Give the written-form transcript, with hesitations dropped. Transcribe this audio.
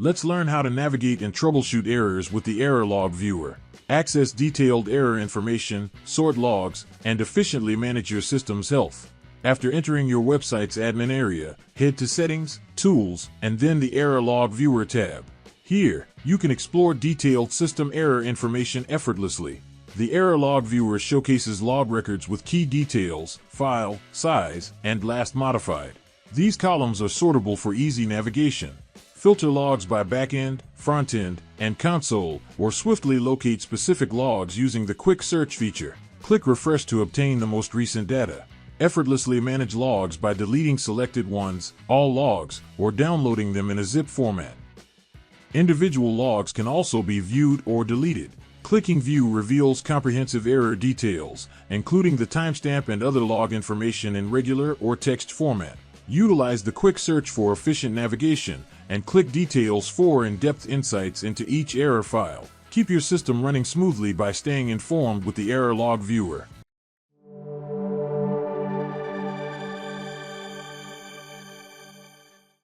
Let's learn how to navigate and troubleshoot errors with the Error Log Viewer. Access detailed error information, sort logs, and efficiently manage your system's health. After entering your website's admin area, head to Settings, Tools, and then the Error Log Viewer tab. Here, you can explore detailed system error information effortlessly. The Error Log Viewer showcases log records with key details, file, size, and last modified. These columns are sortable for easy navigation. Filter logs by Backend, Frontend, and Console, or swiftly locate specific logs using the Quick Search feature. Click Refresh to obtain the most recent data. Effortlessly manage logs by deleting selected ones, all logs, or downloading them in a zip format. Individual logs can also be viewed or deleted. Clicking View reveals comprehensive error details, including the timestamp and other log information in regular or text format. Utilize the Quick Search for efficient navigation, and click Details for in-depth insights into each error file. Keep your system running smoothly by staying informed with the Error Log Viewer.